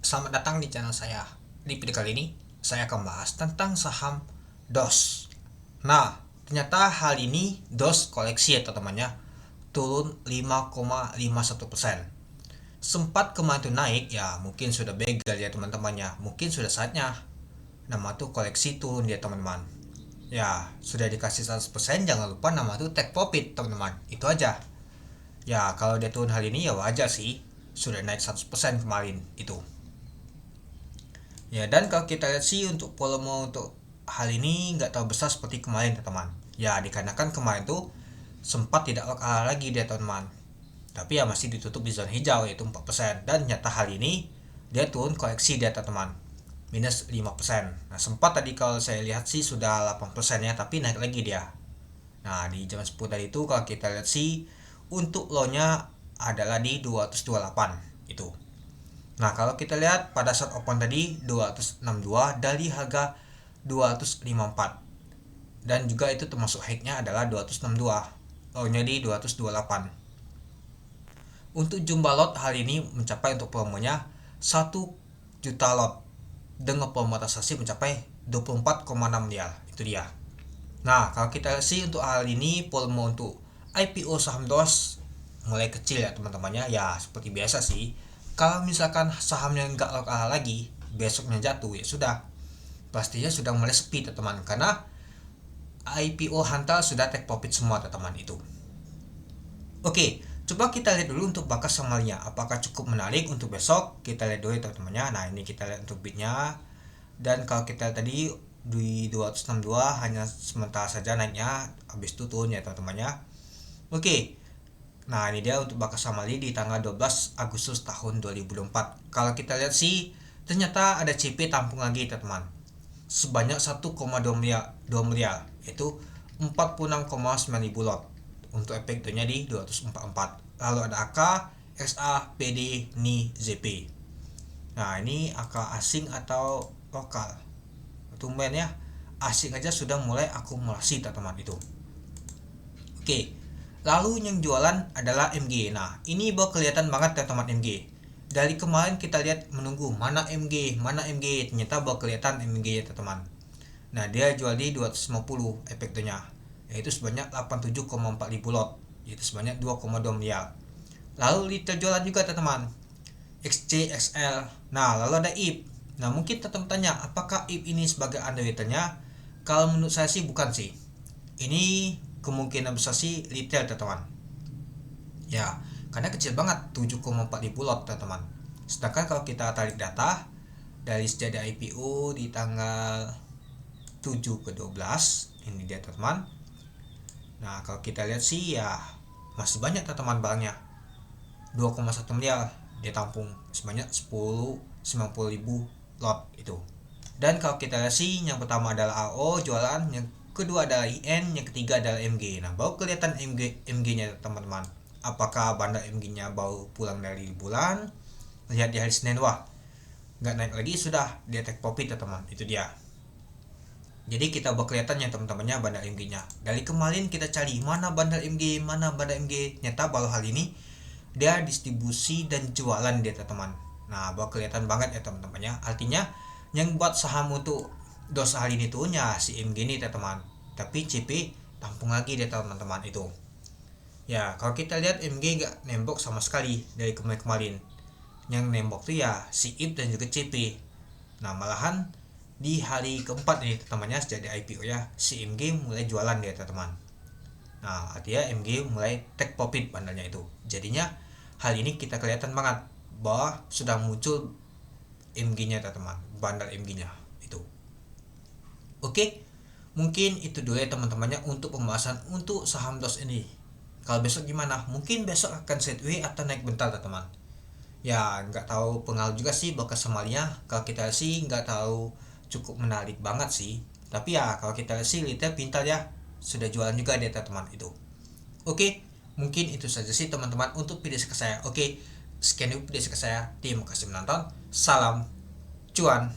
Selamat datang di channel saya. Di video kali ini, saya akan bahas tentang saham DOS. Nah, ternyata hal ini DOS koleksi ya teman-temannya, turun 5,51%. Sempat kemarin tuh naik, ya mungkin sudah begal ya teman-temannya. Mungkin sudah saatnya nama tuh koleksi turun ya teman-teman. Ya, sudah dikasih 100%, jangan lupa nama tuh take profit teman-teman. Itu aja. Ya, kalau dia turun hal ini ya wajar sih. Sudah naik 100% kemarin itu. Ya, dan kalau kita lihat sih untuk volume untuk hal ini nggak terlalu besar seperti kemarin teman-teman. Ya, dikarenakan kemarin tuh sempat tidak kalah lagi dia teman-teman. Tapi ya masih ditutup di zona hijau yaitu 4%. Dan nyata hal ini dia turun koreksi dia teman-teman. Minus 5%. Nah, sempat tadi kalau saya lihat sih sudah 8% ya, tapi naik lagi dia. Nah, di jam 10 tadi itu kalau kita lihat sih untuk low-nya adalah di 228 itu. Nah, kalau kita lihat pada saat open tadi 262 dari harga 254. Dan juga itu termasuk high-nya adalah 262. Low-nya di 228. Untuk jumlah lot hari ini mencapai untuk volumenya 1 juta lot dengan volume transaksi mencapai 24,6 miliar. Itu dia. Nah, kalau kita sih untuk hal ini volume untuk IPO saham DOS mulai kecil ya teman-temannya. Ya seperti biasa sih. Kalau misalkan sahamnya nggak kalah lagi, besoknya jatuh ya sudah. Pastinya sudah mulai sepi teman-teman, karena IPO hantar sudah take profit semua teman-teman itu. Oke, coba kita lihat dulu untuk bakas samalnya. Apakah cukup menarik untuk besok? Kita lihat dulu ya teman-temannya. Nah, ini kita lihat untuk bitnya. Dan kalau kita tadi di 262 hanya sementara saja naiknya, habis itu turun ya teman-temannya. Oke. Nah, ini dia untuk bakas samali di tanggal 12 Agustus tahun 2024. Kalau kita lihat sih ternyata ada CP tampung lagi teman-teman. Sebanyak 1,2 miliar, 2 miliar, yaitu 46,9 ribu lot. Untuk efeknya di 244. Lalu ada AK, SA, PD, NI, ZP. Nah, ini AK asing atau lokal. Tumben ya, asing aja sudah mulai akumulasi teman-teman itu. Oke. Lalu yang jualan adalah MG. Nah, ini baru kelihatan banget teman-teman MG. Dari kemarin kita lihat menunggu mana MG, mana MG. Ternyata baru kelihatan MG ya teman-teman. Nah, dia jual di 250 efeknya, yaitu sebanyak 87,4 ribu lot, yaitu sebanyak 2,2 miliar. Lalu retail jualan juga teman-teman, XC, XL. Nah, lalu ada IP. Nah, mungkin teman-teman tanya, apakah IP ini sebagai underwriternya? Kalau menurut saya sih bukan sih. Ini kemungkinan besar sih retail teman-teman. Ya, karena kecil banget 7,4 ribu lot teman-teman. Sedangkan kalau kita tarik data dari sejak IPO di tanggal 7 ke 12, ini dia teman-teman. Nah, kalau kita lihat sih ya masih banyak teman-teman barangnya. 2,1 miliar dia tampung sebanyak 90 ribu lot itu. Dan kalau kita lihat sih yang pertama adalah AO jualan, yang kedua adalah IN, yang ketiga adalah MG. Nah, baru kelihatan MG-nya teman-teman. Apakah bandar MG-nya baru pulang dari bulan? Lihat di hari Senin, wah nggak naik lagi, sudah dia take profit teman-teman. Itu dia. Jadi kita baru kelihatan ya teman-temannya bandar MG-nya. Dari kemarin kita cari mana bandar MG, mana bandar MG. Nyata baru hal ini dia distribusi dan jualan dia teman-teman. Nah, baru kelihatan banget ya teman-temannya. Artinya yang buat saham untuk DOS hari ini tuh ya si MG ini teman-teman. Tapi CP tampung lagi dia teman-teman itu. Ya, kalau kita lihat MG nggak nembok sama sekali dari kemarin-kemarin. Yang nembok tuh ya si IP dan juga CP. Nah, malahan di hari keempat ini teman-temannya sejak di IPO ya, si MG mulai jualan dia teman-teman. Nah, artinya MG mulai take profit bandarnya itu. Jadinya hal ini kita kelihatan banget bahwa sudah muncul MG-nya teman-teman, bandar MG-nya itu. Oke, mungkin itu dulu ya teman-temannya untuk pembahasan untuk saham DOS ini. Kalau besok gimana? Mungkin besok akan sideways atau naik bentar teman-teman. Ya, nggak tahu pengaruh juga sih bakal semalnya. Kalau kita sih nggak tahu cukup menarik banget sih. Tapi ya kalau kita lihat sih retail pintar ya, sudah jualan juga dia teman-teman itu. Oke, mungkin itu saja sih teman-teman untuk video saya. Oke, sekian dulu video saya. Terima kasih menonton. Salam cuan.